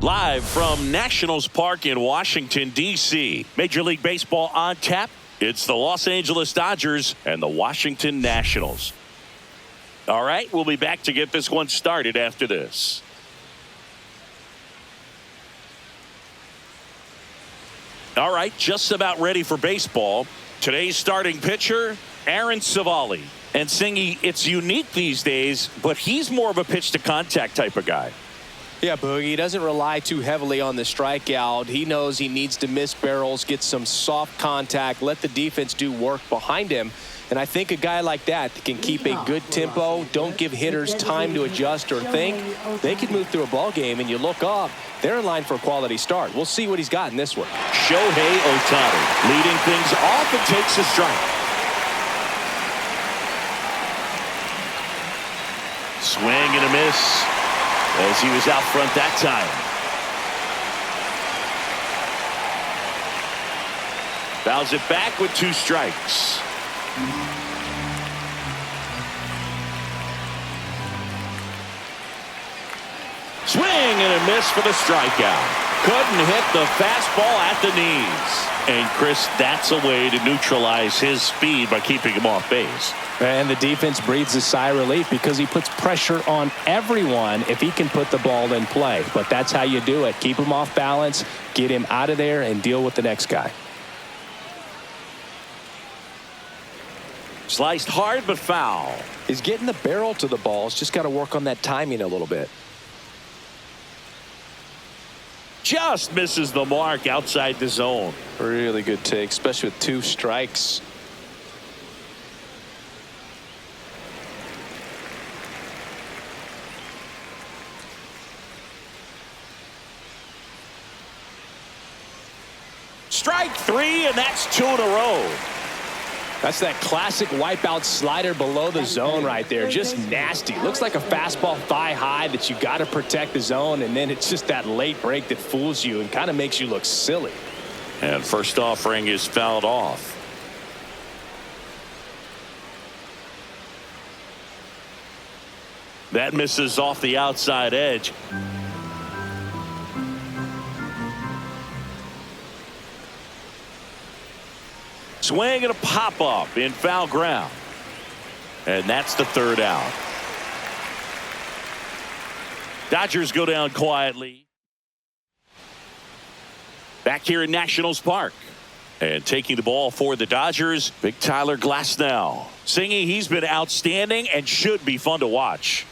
Live from Nationals Park in Washington, D.C. Major League Baseball on tap. It's the Los Angeles Dodgers and the Washington Nationals. All right, we'll be back to get this one started after this. All right, just about ready for baseball. Today's starting pitcher, Aaron Civale. And Singy, it's unique these days, but he's more of a pitch-to-contact type of guy. Yeah, Boogie, he doesn't rely too heavily on the strikeout. He knows he needs to miss barrels, get some soft contact, let the defense do work behind him. And I think a guy like that can keep a good tempo, don't give hitters time to adjust or think. They could move through a ball game, and you look up, they're in line for a quality start. We'll see what he's got in this one. Shohei Ohtani leading things off and takes a strike. Swing and a miss as he was out front that time. Fouls it back with 2 strikes. Swing and a miss for the strikeout. Couldn't hit the fastball at the knees. And Chris, that's a way to neutralize his speed by keeping him off base. And the defense breathes a sigh of relief because he puts pressure on everyone if he can put the ball in play. But that's how you do it. Keep him off balance, get him out of there, and deal with the next guy. Sliced hard but foul. He's getting the barrel to the ball. He's just got to work on that timing a little bit. Just misses the mark outside the zone. Really good take, especially with 2 strikes. Strike 3, and that's 2 in a row. That's that classic wipeout slider below the zone right there. Just nasty. Looks like a fastball thigh high that you got to protect the zone, and then it's just that late break that fools you and kind of makes you look silly. And first offering is fouled off. That misses off the outside edge. Swing and a pop-up in foul ground. And that's the 3rd out. Dodgers go down quietly. Back here in Nationals Park. And taking the ball for the Dodgers, big Tyler Glasnow. Singing, he's been outstanding and should be fun to watch.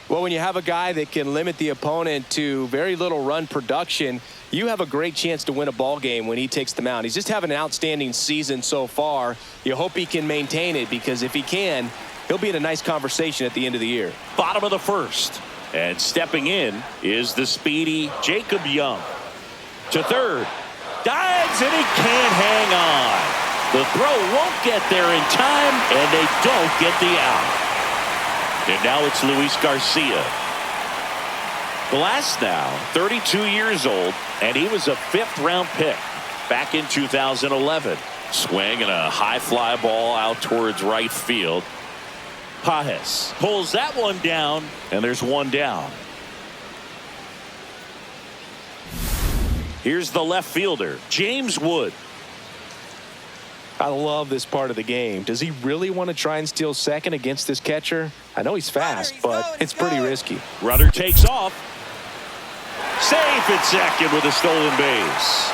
Well, when you have a guy that can limit the opponent to very little run production, you have a great chance to win a ball game when he takes the mound. He's just having an outstanding season so far. You hope he can maintain it, because if he can, he'll be in a nice conversation at the end of the year. Bottom of the 1st. And stepping in is the speedy Jacob Young. To 3rd. Dives, and he can't hang on. The throw won't get there in time, and they don't get the out. And now it's Luis Garcia. Glasnow, 32 years old, and he was a 5th-round pick back in 2011. Swing and a high fly ball out towards right field. Pages pulls that one down, and there's 1 down. Here's the left fielder, James Wood. I love this part of the game. Does he really want to try and steal second against this catcher? I know he's fast, but it's pretty risky. Runner takes off. Safe at second with a stolen base.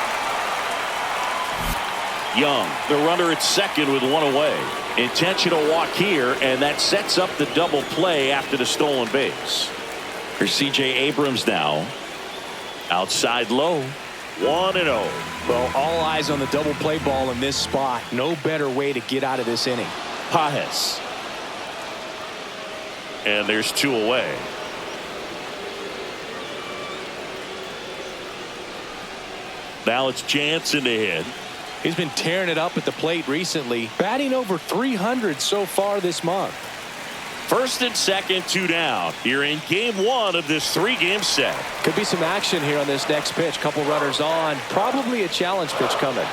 Young, the runner at second with 1 away. Intentional walk here, and that sets up the double play after the stolen base. Here's C.J. Abrams now. Outside low. 1-0. Well, all eyes on the double play ball in this spot. No better way to get out of this inning. Pages. And there's 2 away. Now it's Jansen to hit. He's been tearing it up at the plate recently, batting over 300 so far this month. 1st and 2nd, 2 down. Here in game 1 of this 3-game set. Could be some action here on this next pitch. Couple runners on. Probably a challenge pitch coming.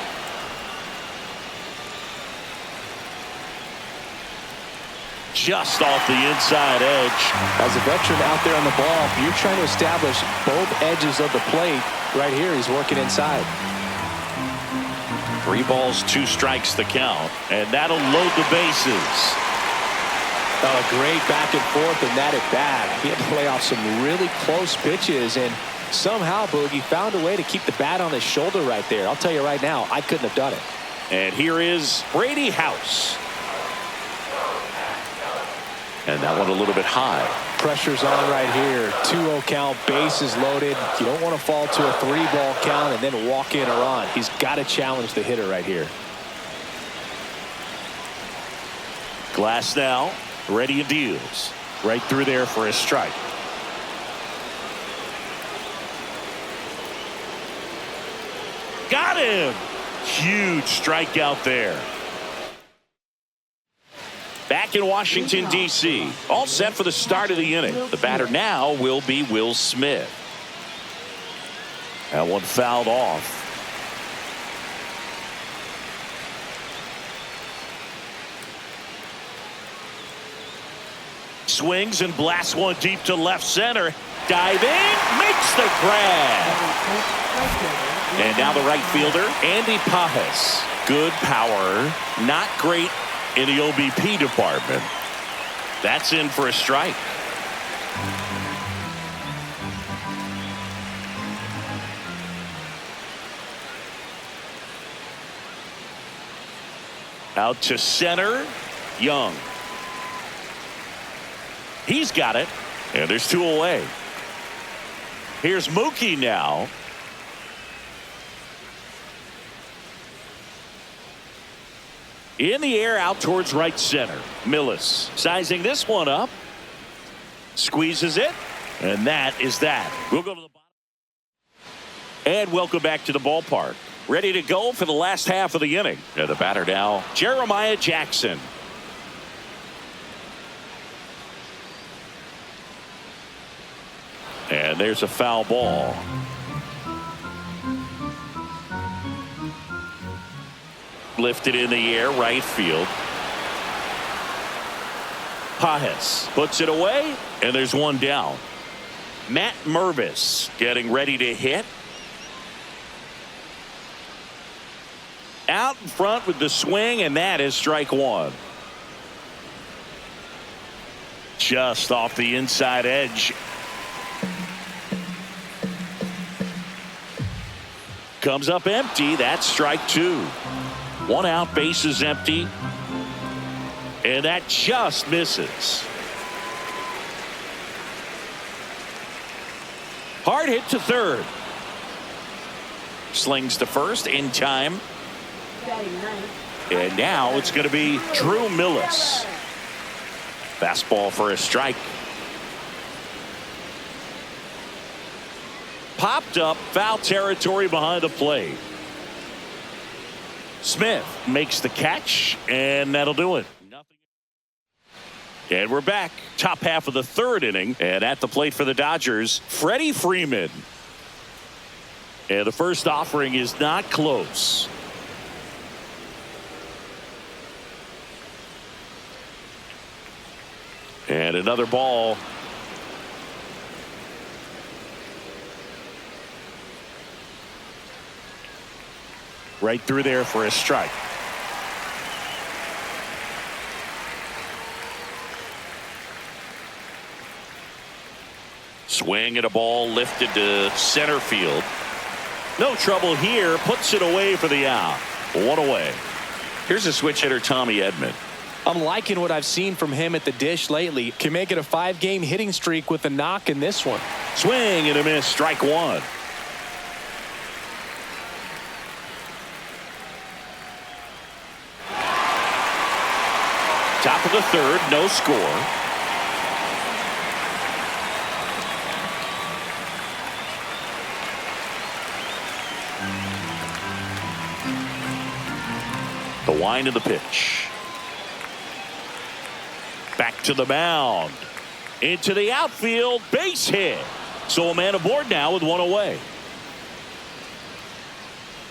just off the inside edge. As a veteran out there on the ball, you're trying to establish both edges of the plate. Right here, he's working inside. 3 balls, 2 strikes the count, and that'll load the bases. Oh, a great back and forth in that at bat. He had to play off some really close pitches, and somehow Boogie found a way to keep the bat on his shoulder right there. I'll tell you right now, I couldn't have done it. And here is Brady House. And that one a little bit high. Pressure's on right here. 2-0 count, bases loaded. You don't want to fall to a 3-ball count and then walk in or on. He's got to challenge the hitter right here. Glasnow ready and deals. Right through there for a strike. Got him. Huge strikeout there. Back in Washington, D.C. All set for the start of the inning. The batter now will be Will Smith. That one fouled off. Swings and blasts one deep to left center. Diving, makes the grab. And now the right fielder, Andy Pajes. Good power, not great in the OBP department. That's in for a strike. Out to center, Young. He's got it, and there's 2 away. Here's Mookie now. In the air out towards right center. Millis sizing this one up. Squeezes it. And that is that. We'll go to the bottom. And welcome back to the ballpark. Ready to go for the last half of the inning. And the batter now, Jeremiah Jackson. And there's a foul ball. Lifted in the air, right field. Pajes puts it away, and there's one down. Matt Mervis getting ready to hit. Out in front with the swing, and that is strike 1. Just off the inside edge. Comes up empty. That's strike 2. 1 out, bases empty. And that just misses. Hard hit to third. Slings to first in time. And now it's going to be Drew Millis. Fastball for a strike. Popped up, foul territory behind the plate. Smith makes the catch, and that'll do it. Nothing. And we're back. Top half of the 3rd inning, and at the plate for the Dodgers, Freddie Freeman. And the first offering is not close. And another ball. Right through there for a strike. Swing at a ball lifted to center field. No trouble here. Puts it away for the out. 1 away. Here's a switch hitter, Tommy Edman. I'm liking what I've seen from him at the dish lately. Can make it a 5-game hitting streak with a knock in this one. Swing and a miss. Strike 1. Top of the 3rd, no score. The wind of the pitch. Back to the mound. Into the outfield, base hit. So a man aboard now with 1 away.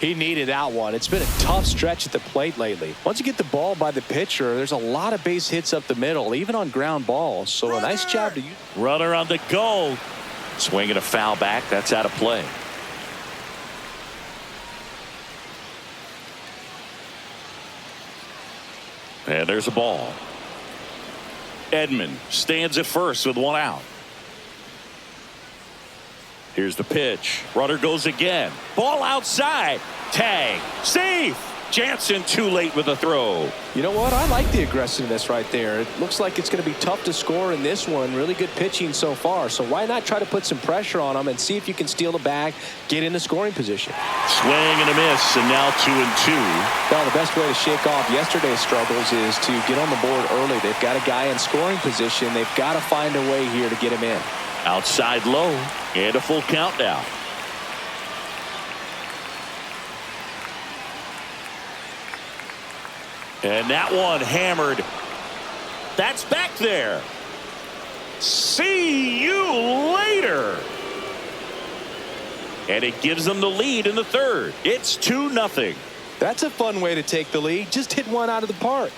He needed that one. It's been a tough stretch at the plate lately. Once you get the ball by the pitcher, there's a lot of base hits up the middle, even on ground balls. So a nice job to you. Runner on the go. Swinging a foul back. That's out of play. And there's a ball. Edman stands at first with one out. Here's the pitch. Runner goes again. Ball outside. Tag. Safe. Jansen too late with the throw. You know what? I like the aggressiveness right there. It looks like it's going to be tough to score in this one. Really good pitching so far. So why not try to put some pressure on them and see if you can steal the bag, get in the scoring position. Swing and a miss, and now 2-2. Well, the best way to shake off yesterday's struggles is to get on the board early. They've got a guy in scoring position. They've got to find a way here to get him in. Outside low, and a full count now. And that one hammered. That's back there. See you later. And it gives them the lead in the third. It's 2-0. That's a fun way to take the lead. Just hit one out of the park.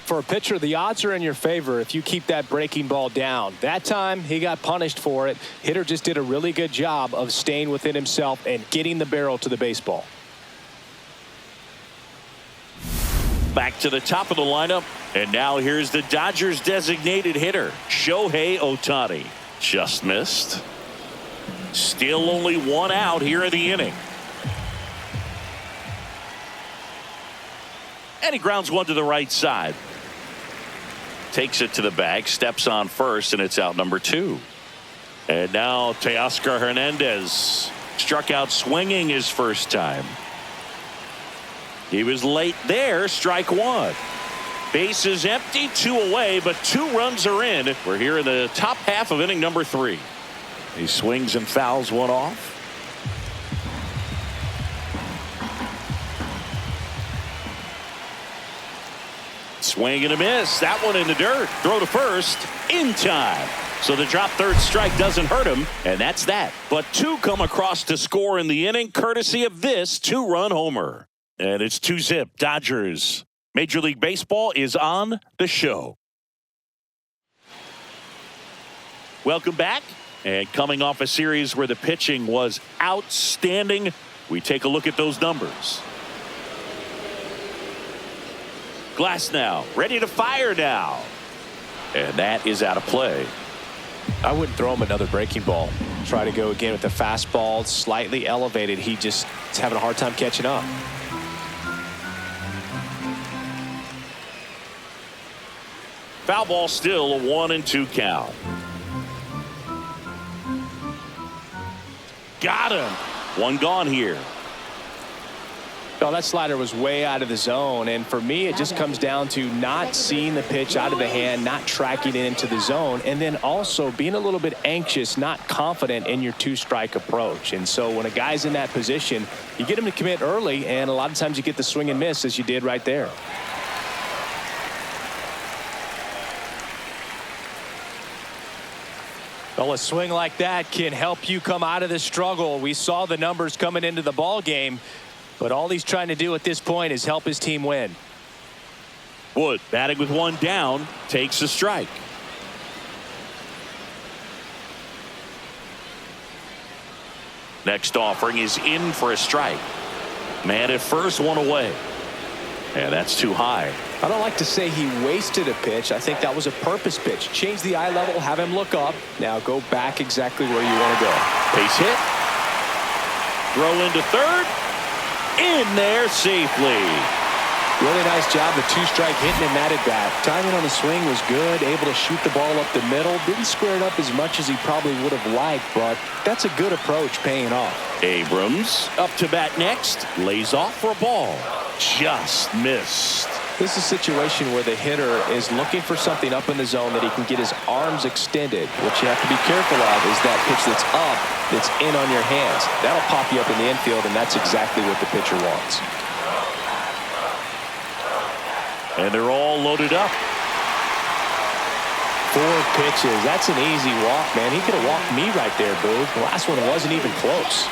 For a pitcher, the odds are in your favor if you keep that breaking ball down. That time, he got punished for it. Hitter just did a really good job of staying within himself and getting the barrel to the baseball. Back to the top of the lineup. And now here's the Dodgers designated hitter, Shohei Ohtani. Just missed. Still only one out here in the inning. And he grounds one to the right side. Takes it to the bag, steps on first, and it's out number 2. And now Teoscar Hernandez struck out swinging his first time. He was late there, strike one. Base is empty, 2 away, but 2 runs are in. We're here in the top half of inning number 3. He swings and fouls one off. Swing and a miss. That one in the dirt. Throw to first in time. So the drop third strike doesn't hurt him, and that's that. But 2 come across to score in the inning, courtesy of this 2-run homer. And it's 2-zip Dodgers. Major League Baseball is on the show. Welcome back. And coming off a series where the pitching was outstanding, we take a look at those numbers. Glasnow ready to fire now. And that is out of play. I wouldn't throw him another breaking ball. Try to go again with the fastball, slightly elevated. He just is having a hard time catching up. Foul ball, still a 1-2 count. Got him. One gone here. Well, that slider was way out of the zone, and for me, it just comes down to not seeing the pitch out of the hand, not tracking it into the zone, and then also being a little bit anxious, not confident in your 2-strike approach. And so when a guy's in that position, you get him to commit early, and a lot of times you get the swing and miss, as you did right there. Well, a swing like that can help you come out of the struggle. We saw the numbers coming into the ball game. But all he's trying to do at this point is help his team win. Wood batting with 1 down, takes a strike. Next offering is in for a strike. Man at first, 1 away. And that's too high. I don't like to say he wasted a pitch. I think that was a purpose pitch. Change the eye level, have him look up. Now go back exactly where you want to go. Base hit. Throw into third. In there safely. Really nice job, the 2-strike hitting him that at bat. Timing on the swing was good, able to shoot the ball up the middle. Didn't square it up as much as he probably would have liked, but that's a good approach paying off. Abrams up to bat next. Lays off for a ball. Just missed. This is a situation where the hitter is looking for something up in the zone that he can get his arms extended. What you have to be careful of is that pitch that's up, that's in on your hands. That'll pop you up in the infield, and that's exactly what the pitcher wants. And they're all loaded up. 4 pitches. That's an easy walk, man. He could have walked me right there, Boo. The last one wasn't even close.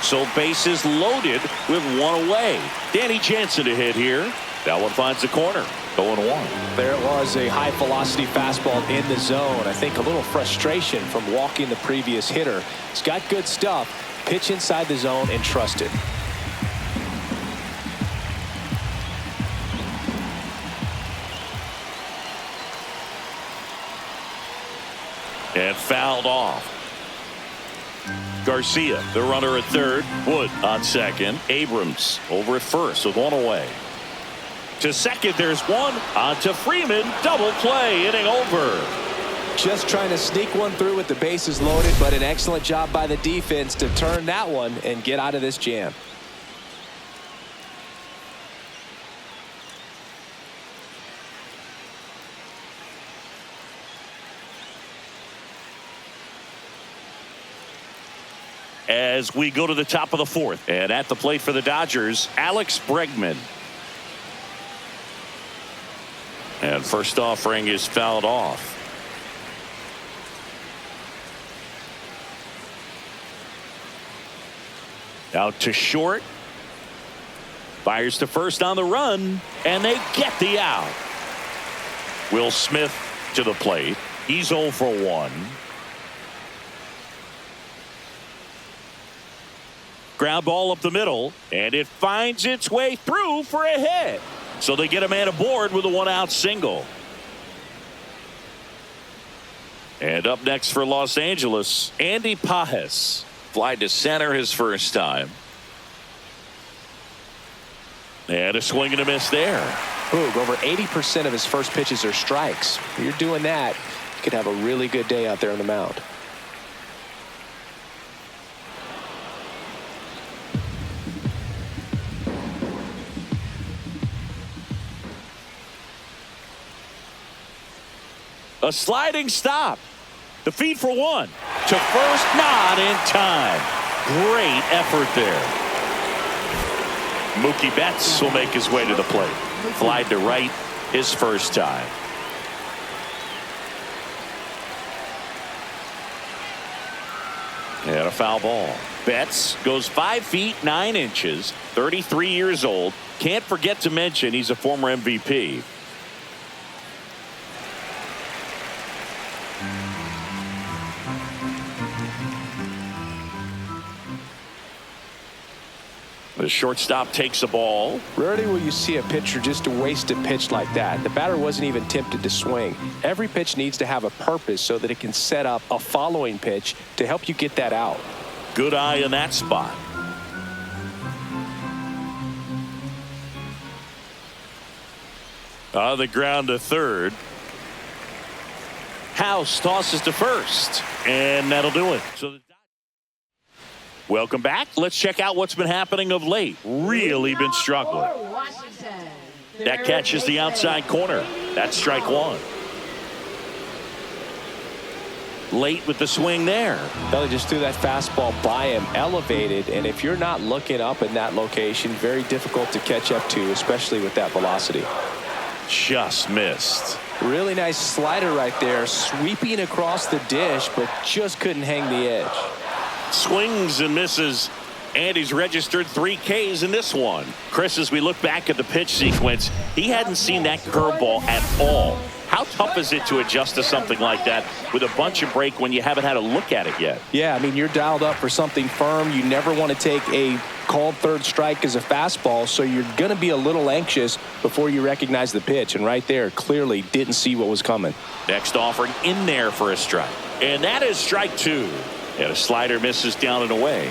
So bases loaded with 1 away. Danny Jansen to hit here. That one finds the corner. 0-1. There it was, a high velocity fastball in the zone. I think a little frustration from walking the previous hitter. He's got good stuff. Pitch inside the zone and trust it. And fouled off. Garcia, the runner at third. Wood on second. Abrams over at first with 1 away. To second, there's one. On to Freeman. Double play. Inning over. Just trying to sneak one through with the bases loaded, but an excellent job by the defense to turn that one and get out of this jam. As we go to the top of the 4th, and at the plate for the Dodgers, Alex Bregman. And first offering is fouled off. Out to short. Fires to first on the run, and they get the out. Will Smith to the plate. He's 0 for 1. Ground ball up the middle, and it finds its way through for a hit. So they get a man aboard with a 1-out single. And up next for Los Angeles, Andy Pages. Fly to center his first time. And a swing and a miss there. Boog, over 80% of his first pitches are strikes. If you're doing that, you could have a really good day out there on the mound. A sliding stop. The feed for 1. To first, not in time. Great effort there. Mookie Betts will make his way to the plate. Fly to right his first time. And a foul ball. Betts goes 5 feet 9 inches, 33 years old. Can't forget to mention he's a former MVP. The shortstop takes the ball. Rarely will you see a pitcher just waste a pitch like that. The batter wasn't even tempted to swing. Every pitch needs to have a purpose so that it can set up a following pitch to help you get that out. Good eye in that spot. On the ground to third. House tosses to first, and that'll do it. So welcome back. Let's check out what's been happening of late. Really been struggling. That catches the outside corner. That's strike 1. Late with the swing there. Belly just threw that fastball by him, elevated, and if you're not looking up in that location, very difficult to catch up to, especially with that velocity. Just missed. Really nice slider right there, sweeping across the dish, but just couldn't hang the edge. Swings and misses, and he's registered 3 Ks in this one. Chris, as we look back at the pitch sequence, he hadn't seen that curveball at all. How tough is it to adjust to something like that with a bunch of break when you haven't had a look at it yet? Yeah, I mean, you're dialed up for something firm. You never want to take a called third strike as a fastball, so you're going to be a little anxious before you recognize the pitch. And right there, clearly didn't see what was coming. Next offering in there for a strike. And that is strike 2. And a slider misses down and away.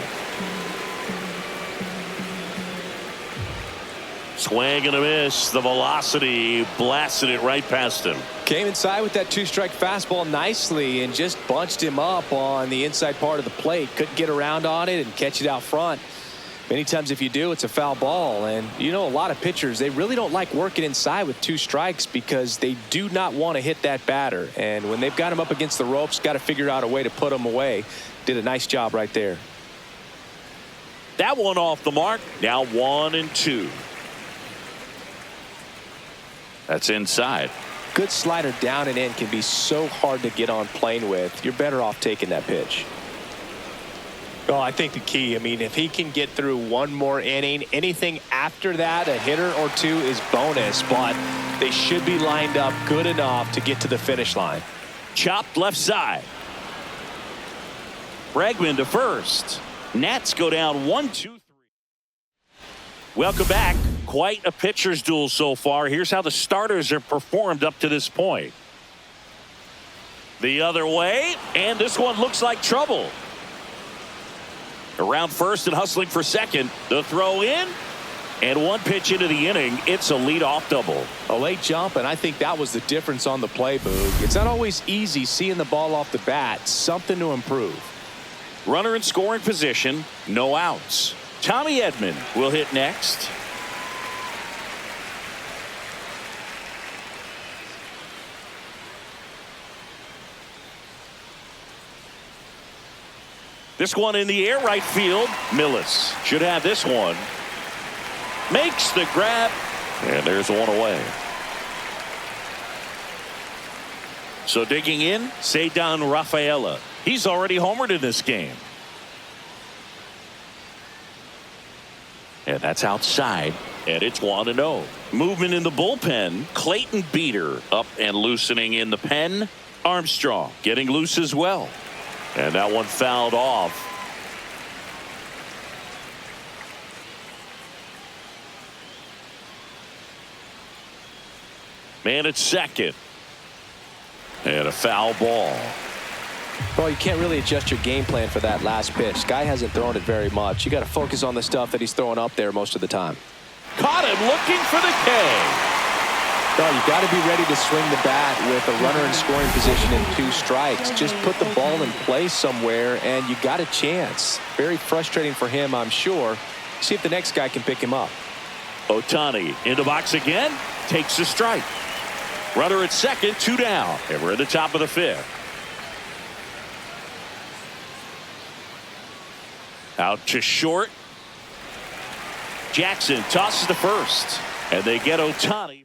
Swing and a miss. The velocity blasted it right past him. Came inside with that 2-strike fastball nicely and just bunched him up on the inside part of the plate. Couldn't get around on it and catch it out front. Many times if you do, it's a foul ball. And you know, a lot of pitchers, they really don't like working inside with 2 strikes because they do not want to hit that batter. And when they've got him up against the ropes, got to figure out a way to put him away. Did a nice job right there. That one off the mark. Now 1 and 2. That's inside. good slider down and in can be so hard to get on plane with. You're better off taking that pitch. Well, I think the key, I mean, if he can get through one more inning, anything after that, a hitter or two is bonus, but they should be lined up good enough to get to the finish line. Chopped left side. Bregman to first. Nats go down 1-2-3. Welcome back. Quite a pitcher's duel so far. Here's how the starters have performed up to this point. The other way, and this one looks like trouble. Around first and hustling for second. The throw in, and one pitch into the inning. It's a leadoff double. A late jump, and I think that was the difference on the play, Boog. It's not always easy seeing the ball off the bat. Something to improve. Runner in scoring position, no outs. Tommy Edman will hit next. This one in the air, right field. Millis should have this one. Makes the grab, and there's one away. So digging in, Ceddanne Rafaela. He's already homered in this game. And that's outside, and it's 1-0. Movement in the bullpen. Clayton Beeter up and loosening in the pen. Armstrong getting loose as well. And that one fouled off. Man at second. And a foul ball. Well, you can't really adjust your game plan for that last pitch. Guy hasn't thrown it very much. You got to focus on the stuff that he's throwing up there most of the time. Caught him looking for the K. No, you got to be ready to swing the bat with a runner in scoring position and 2 strikes. Just put the ball in play somewhere, and you got a chance. Very frustrating for him, I'm sure. See if the next guy can pick him up. Ohtani in the box again. Takes a strike. Runner at second, 2 down. And we're at the top of the 5th. Out to short. Jackson tosses to first. And they get Ohtani.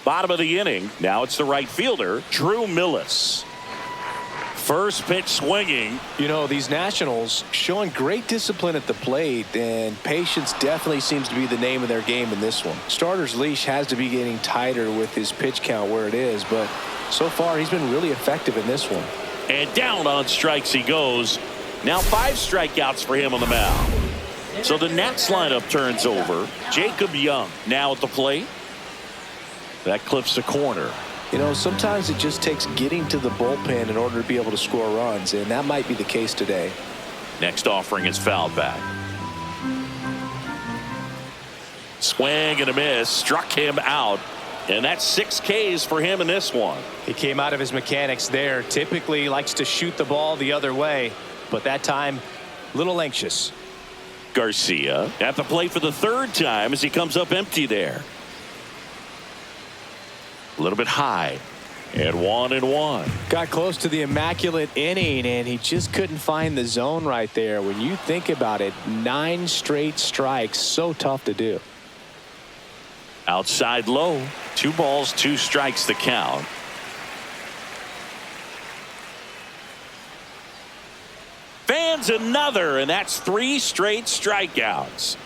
Bottom of the inning. Now it's the right fielder, Drew Millis. First pitch swinging. You know, these Nationals showing great discipline at the plate, and patience definitely seems to be the name of their game in this one. Starter's leash has to be getting tighter with his pitch count where it is, but so far he's been really effective in this one. And down on strikes he goes. Now 5 strikeouts for him on the mound. So the Nats lineup turns over. Jacob Young now at the plate. That clips the corner. You know, sometimes it just takes getting to the bullpen in order to be able to score runs, and that might be the case today. Next offering is fouled back. Swing and a miss. Struck him out. And that's 6 Ks for him in this one. He came out of his mechanics there. Typically likes to shoot the ball the other way, but that time, a little anxious. Garcia at the plate for the 3rd time as he comes up empty there. A little bit high. And 1-1. Got close to the immaculate inning, and he just couldn't find the zone right there. When you think about it, 9 straight strikes, so tough to do. Outside low. 2 balls, 2 strikes the count. Fans another, and that's 3 straight strikeouts.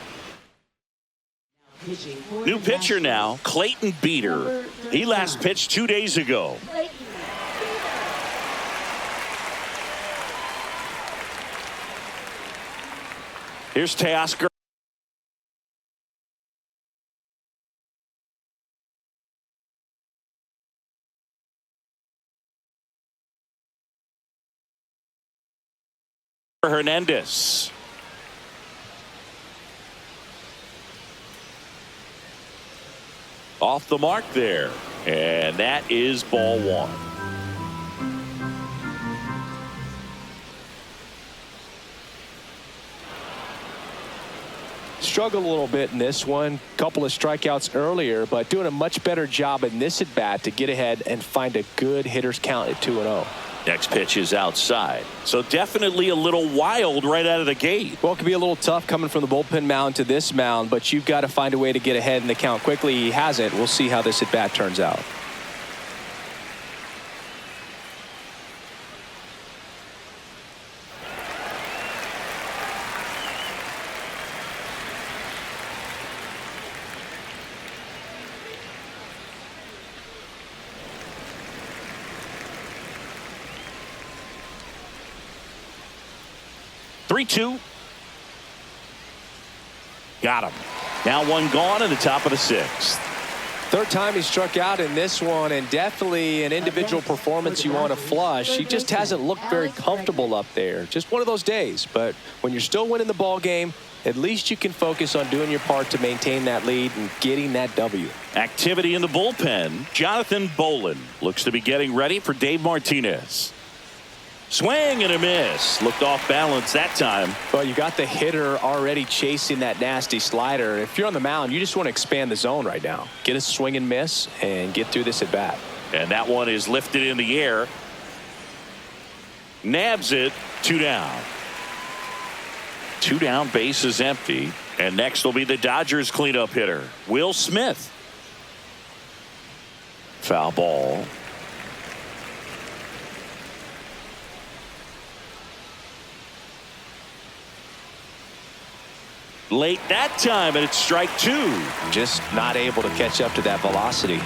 New pitcher now, Clayton Beeter. He last pitched 2 days ago. Here's Teoscar. Hernandez. Off the mark there, and that is ball 1. Struggled a little bit in this one. Couple of strikeouts earlier, but doing a much better job in this at bat to get ahead and find a good hitter's count at 2-0. Next pitch is outside. So definitely a little wild right out of the gate. Well, it could be a little tough coming from the bullpen mound to this mound, but you've got to find a way to get ahead in the count quickly. He hasn't. We'll see how this at bat turns out. Three-two. Got him. Now one gone in the top of the sixth. Third time he struck out in this one, and definitely an individual performance you want to flush. He just hasn't looked very comfortable up there. Just one of those days. But when you're still winning the ball game, at least you can focus on doing your part to maintain that lead and getting that W. Activity in the bullpen. Jonathan Bolin looks to be getting ready for Dave Martinez. Swing and a miss. Looked off balance that time. Well, you got the hitter already chasing that nasty slider. If you're on the mound, you just want to expand the zone right now. Get a swing and miss and get through this at bat. And that one is lifted in the air. Nabs it. 2 down. 2 down, base is empty. And next will be the Dodgers cleanup hitter, Will Smith. Foul ball. Late that time, and it's strike 2. Just not able to catch up to that velocity.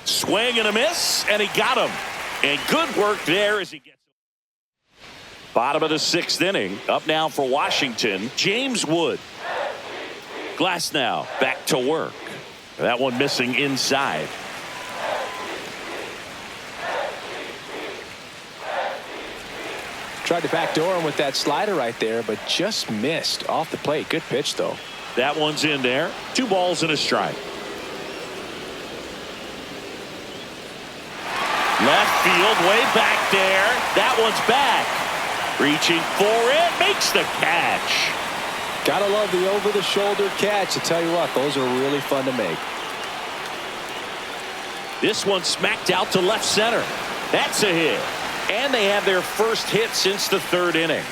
Swing and a miss, and he got him. And good work there as he gets. Bottom of the 6th inning. Up now for Washington, James Wood. Glasnow back to work. That one missing inside. Tried to backdoor him with that slider right there, but just missed off the plate. Good pitch, though. That one's in there. 2 balls and a strike. Left field, way back there. That one's back. Reaching for it, makes the catch. Gotta love the over-the-shoulder catch. I tell you what, those are really fun to make. This one smacked out to left center. That's a hit. And they have their first hit since the 3rd inning.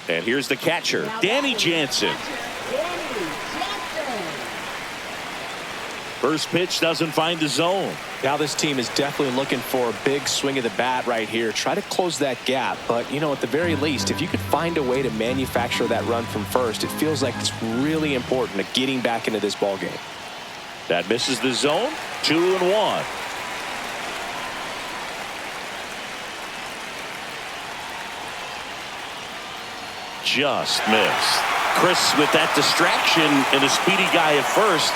And here's the catcher, Danny Jansen. First pitch doesn't find the zone. Now this team is definitely looking for a big swing of the bat right here. Try to close that gap. But, you know, at the very least, if you could find a way to manufacture that run from first, it feels like it's really important to getting back into this ball game. That misses the zone. 2-1. Just missed. Chris with that distraction and a speedy guy at first.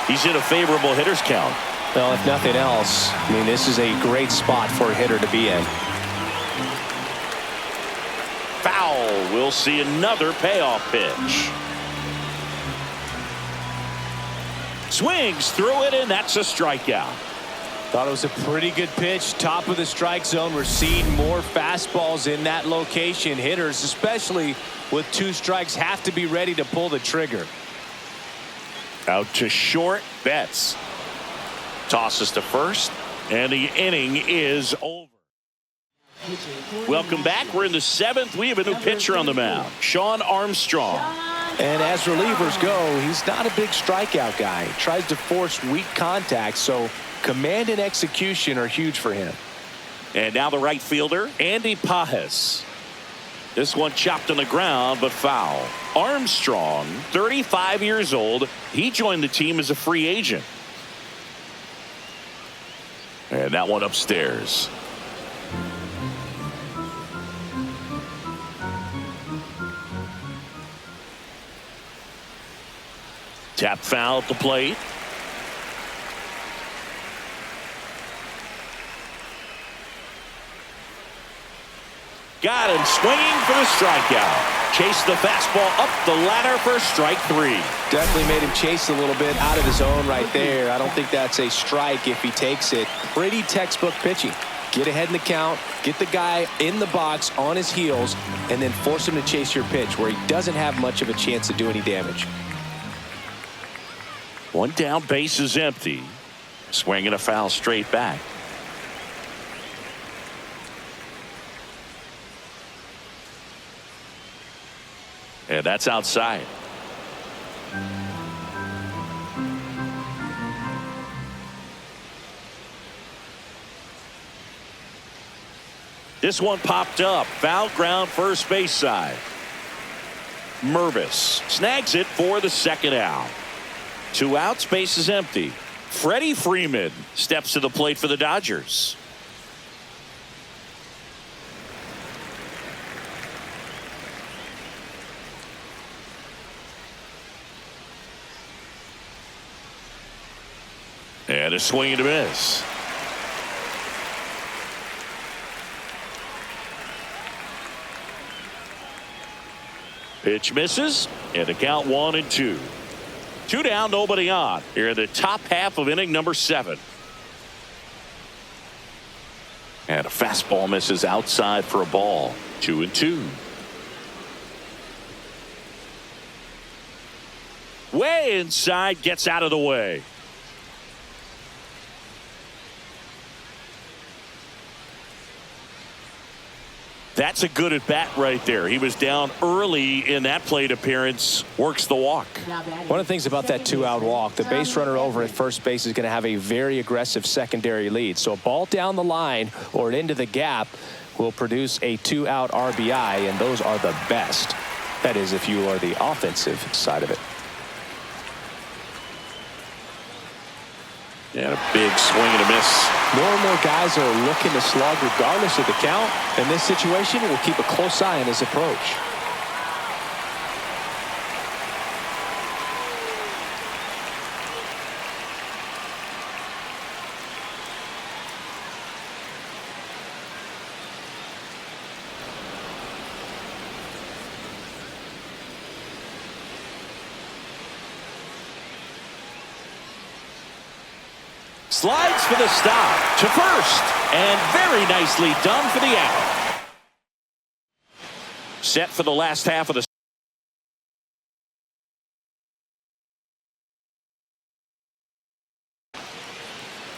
He's in a favorable hitter's count. Well, if nothing else, I mean, this is a great spot for a hitter to be in. Foul. We'll see another payoff pitch. Swings through it, and that's a strikeout. Thought it was a pretty good pitch. Top of the strike zone. We're seeing more fastballs in that location. Hitters, especially with 2 strikes, have to be ready to pull the trigger. Out to short. Betts tosses to first, and the inning is over. Welcome back. We're in the 7th. We have a new pitcher on the mound, Shawn Armstrong. And as relievers go, he's not a big strikeout guy. He tries to force weak contact, so command and execution are huge for him. And now the right fielder, Andy Pajes. This one chopped on the ground, but foul. Armstrong, 35 years old. He joined the team as a free agent. And that one upstairs. Tap foul at the plate. Got him swinging for the strikeout. Chased the fastball up the ladder for strike 3. Definitely made him chase a little bit out of his zone right there. I don't think that's a strike if he takes it. Pretty textbook pitching. Get ahead in the count, get the guy in the box on his heels, and then force him to chase your pitch where he doesn't have much of a chance to do any damage. One down, base is empty. Swinging a foul straight back. And that's outside. This one popped up. Foul ground, first base side. Mervis snags it for the second out. 2 outs, base is empty. Freddie Freeman steps to the plate for the Dodgers. And a swing and a miss. Pitch misses, and the count 1-2. 2 down, nobody on. Here in the top half of inning number 7. And a fastball misses outside for a ball. 2-2. Way inside, gets out of the way. That's a good at bat right there. He was down early in that plate appearance. Works the walk. One of the things about that 2-out walk, the base runner over at first base is going to have a very aggressive secondary lead. So a ball down the line or into the gap will produce a 2-out RBI, and those are the best. That is, if you are the offensive side of it. And a big swing and a miss. More and more guys are looking to slug regardless of the count. In this situation, we'll keep a close eye on his approach. Slides for the stop to first, and very nicely done for the out. Set for the last half of the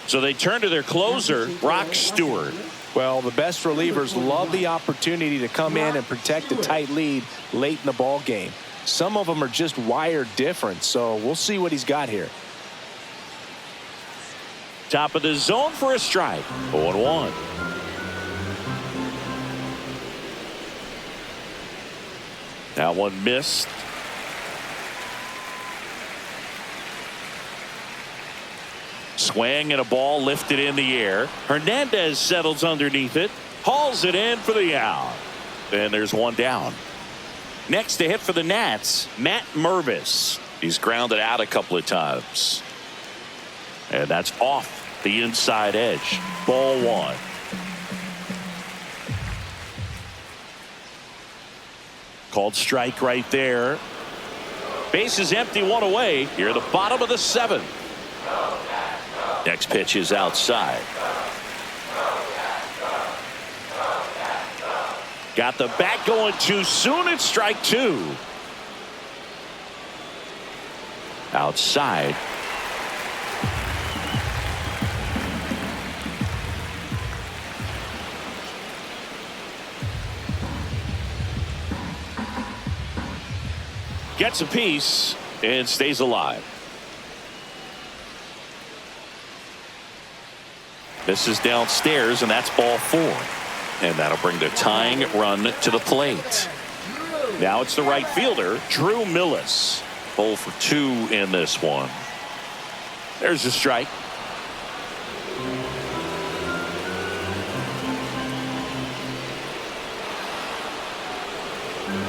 so they turn to their closer, Brock Stewart. Well, the best relievers love the opportunity to come in and protect a tight lead late in the ball game. Some of them are just wired different, so we'll see what he's got here. Top of the zone for a strike. 0-1. That one missed. Swing and a ball lifted in the air. Hernandez settles underneath it. Hauls it in for the out. And there's one down. Next to hit for the Nats, Matt Mervis. He's grounded out a couple of times. And that's off the inside edge. Ball 1. Called strike right there. Base is empty, 1 away. Here at the bottom of the 7th. Next pitch is outside. Got the bat going too soon. It's strike 2. Outside. Gets a piece and stays alive. This is downstairs, and that's ball 4. And that'll bring the tying run to the plate. Now it's the right fielder, Drew Millis. 0 for 2 in this one. There's a strike.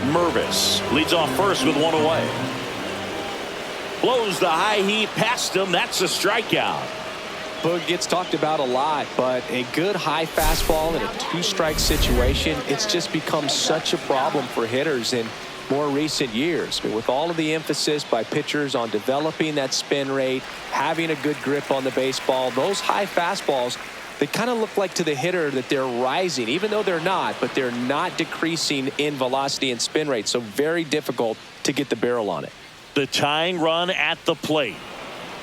Mervis leads off first with 1 away. Blows the high heat past him. That's a strikeout. Boog gets talked about a lot, but a good high fastball in a 2-strike situation, it's just become such a problem for hitters in more recent years. I mean, with all of the emphasis by pitchers on developing that spin rate, having a good grip on the baseball, those high fastballs, they kind of look like to the hitter that they're rising, even though they're not, but they're not decreasing in velocity and spin rate. So very difficult to get the barrel on it. The tying run at the plate.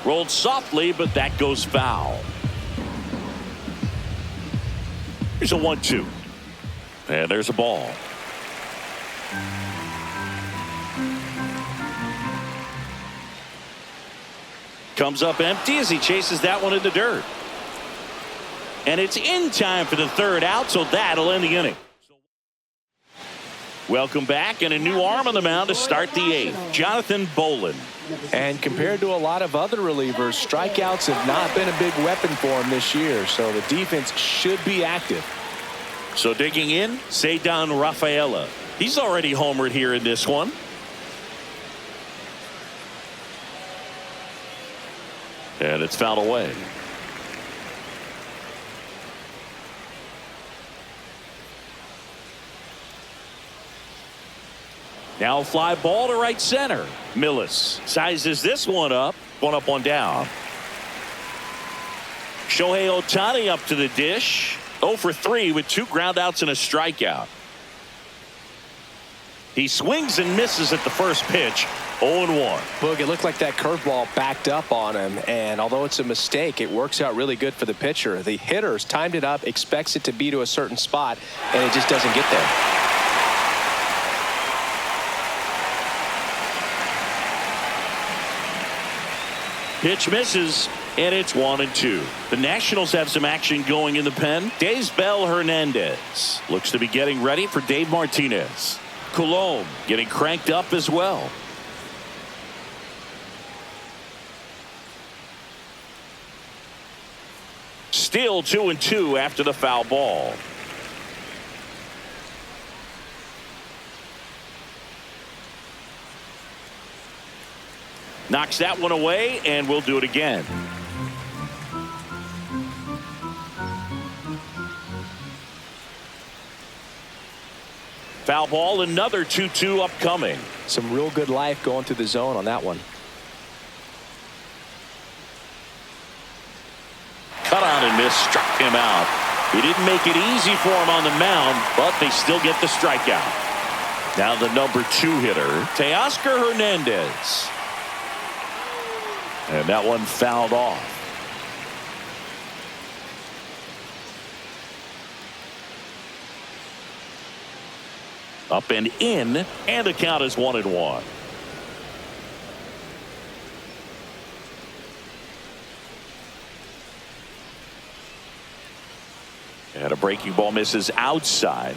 Rolled softly, but that goes foul. Here's a 1-2. And there's a ball. Comes up empty as he chases that one in the dirt. And it's in time for the third out, so that'll end the inning. Welcome back, and a new arm on the mound to start the eighth. Jonathan Bolin. And compared to a lot of other relievers, strikeouts have not been a big weapon for him this year, so the defense should be active. So digging in, Ceddanne Rafaela. He's already homered here in this one. And it's fouled away. Now fly ball to right center. Millis sizes this one up. One down. Shohei Ohtani up to the dish. 0 for 3 with 2 groundouts and a strikeout. He swings and misses at the first pitch. 0-1. Boog, it looked like that curveball backed up on him, and although it's a mistake, it works out really good for the pitcher. The hitter's timed it up, expects it to be to a certain spot, and it just doesn't get there. Pitch misses, and it's 1-2. The Nationals have some action going in the pen. Daysbel Hernandez looks to be getting ready for Dave Martinez. Colomb getting cranked up as well. Still 2-2 after the foul ball. Knocks that one away, and we'll do it again. Foul ball, another 2-2 upcoming. Some real good life going through the zone on that one. Cut on and miss, struck him out. He didn't make it easy for him on the mound, but they still get the strikeout. Now the number 2 hitter, Teoscar Hernandez. And that one fouled off. Up and in, and the count is 1-1. And a breaking ball misses outside.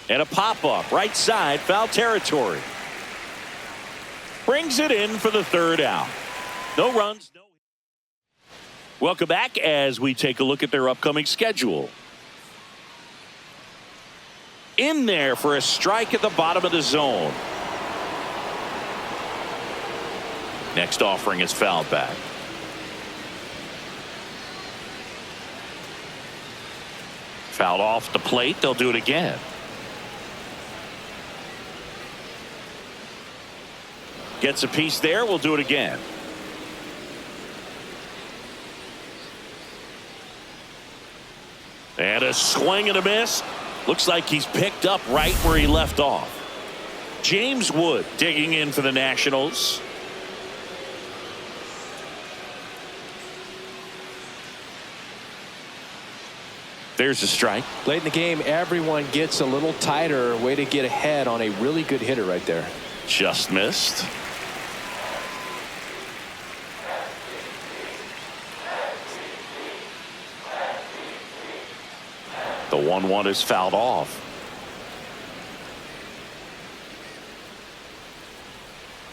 And a pop-up right side, foul territory. Brings it in for the third out. No runs, no. Welcome back as we take a look at their upcoming schedule. In there for a strike at the bottom of the zone. Next offering is fouled back. Fouled off the plate. They'll do it again. Gets a piece there. We'll do it again. And a swing and a miss. Looks like he's picked up right where he left off. James Wood digging in for the Nationals. There's a strike. Late in the game, everyone gets a little tighter. Way to get ahead on a really good hitter right there. Just missed. The 1-1 is fouled off.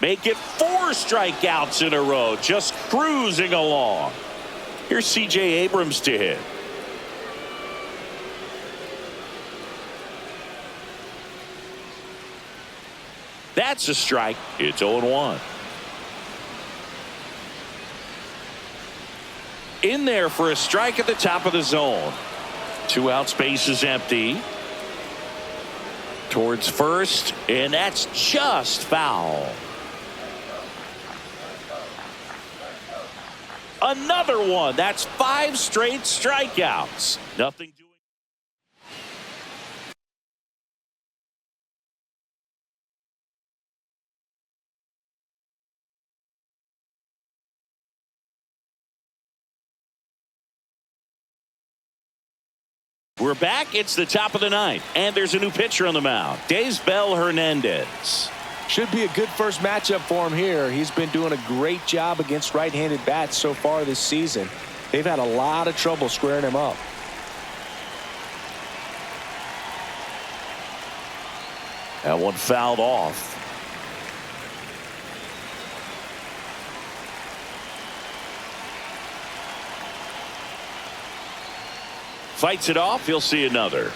Make it 4 strikeouts in a row. Just cruising along. Here's C.J. Abrams to hit. That's a strike. It's 0-1. In there for a strike at the top of the zone. 2 out, space is empty. Towards first, and that's just foul. Another one. That's 5 straight strikeouts. Nothing. We're back. It's the top of the ninth, and there's a new pitcher on the mound, Daysbel Hernandez. Should be a good first matchup for him here. He's been doing a great job against right-handed bats so far this season. They've had a lot of trouble squaring him up. That one fouled off. Fights it off. He'll see another.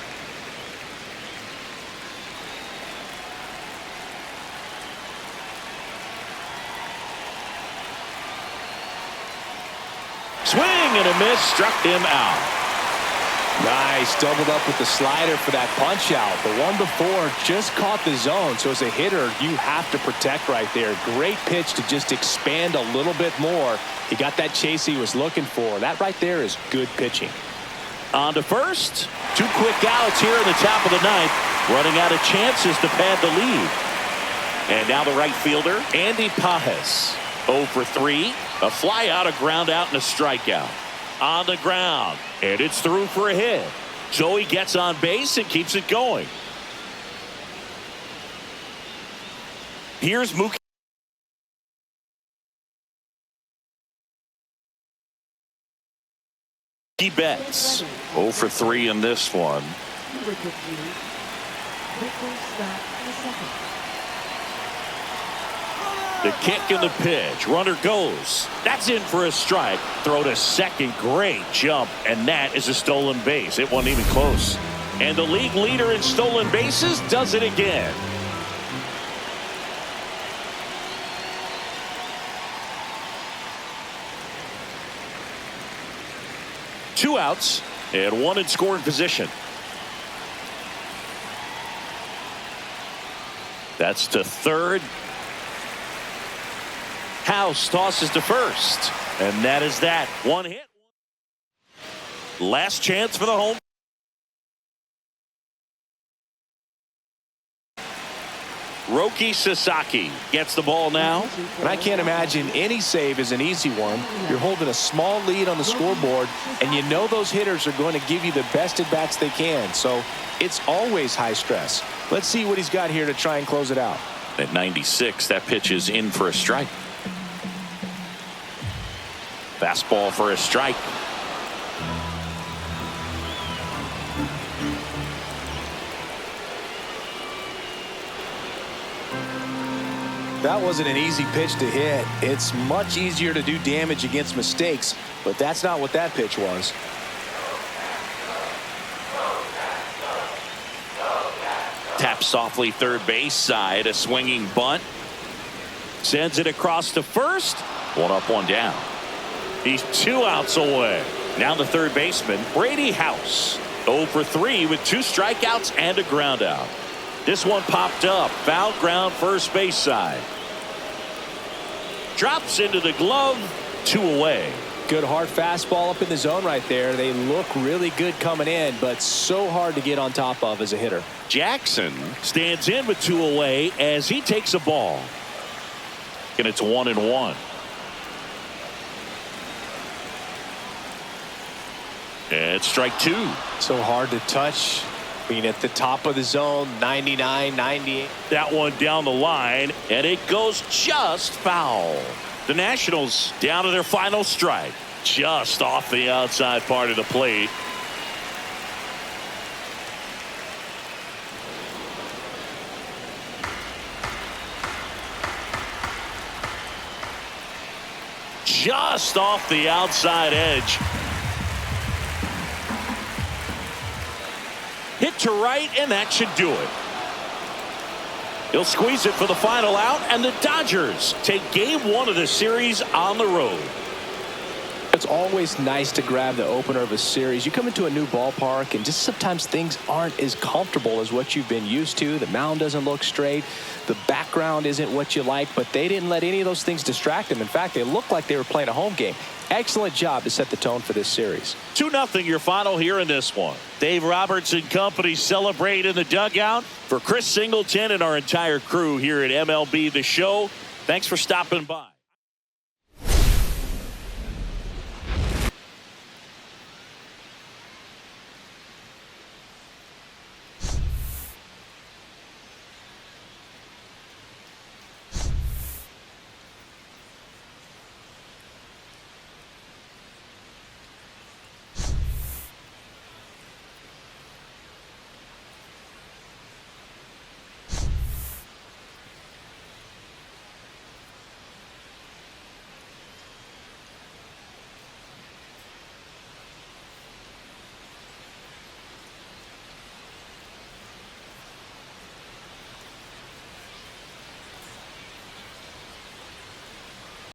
Swing and a miss, struck him out. Nice, doubled up with the slider for that punch out. The one before just caught the zone, so as a hitter you have to protect right there. Great pitch to just expand a little bit more. He got that chase he was looking for. That right there is good pitching. On to first. 2 quick outs here in the top of the ninth. Running out of chances to pad the lead. And now the right fielder, Andy Pajes. 0 for 3. A fly out, a ground out, and a strikeout. On the ground. And it's through for a hit. So he gets on base and keeps it going. Here's Mookie Betts. 0 for 3 in this one. The kick and the pitch. Runner goes. That's in for a strike. Throw to second. Great jump. And that is a stolen base. It wasn't even close. And the league leader in stolen bases does it again. Two outs and one in scoring position. That's to third. House tosses to first. And that is that. One hit. Last chance for the home. Roki Sasaki gets the ball now. And I can't imagine any save is an easy one. You're holding a small lead on the scoreboard, and you know those hitters are going to give you the best at bats they can. So it's always high stress. Let's see what he's got here to try and close it out. At 96, that pitch is in for a strike. Fastball for a strike. That wasn't an easy pitch to hit. It's much easier to do damage against mistakes, but that's not what that pitch was. Tap softly third base side. A swinging bunt. Sends it across to first. One up, one down. He's 2 outs away. Now the third baseman, Brady House. 0 for 3 with 2 strikeouts and a ground out. This one popped up. Foul ground first base side. Drops into the glove. 2 away. Good hard fastball up in the zone right there. They look really good coming in, but so hard to get on top of as a hitter. Jackson stands in with 2 away as he takes a ball. And it's 1-1. And strike 2. So hard to touch. Being at the top of the zone, 99, 98. That one down the line, and it goes just foul. The Nationals down to their final strike. Just off the outside part of the plate. Just off the outside edge. Hit to right, and that should do it. He'll squeeze it for the final out, and the Dodgers take game 1 of the series on the road. It's always nice to grab the opener of a series. You come into a new ballpark, and just sometimes things aren't as comfortable as what you've been used to. The mound doesn't look straight. The background isn't what you like, but they didn't let any of those things distract them. In fact, they looked like they were playing a home game. Excellent job to set the tone for this series. 2-0 your final here in this one. Dave Roberts and company celebrate in the dugout. For Chris Singleton and our entire crew here at MLB The Show, thanks for stopping by.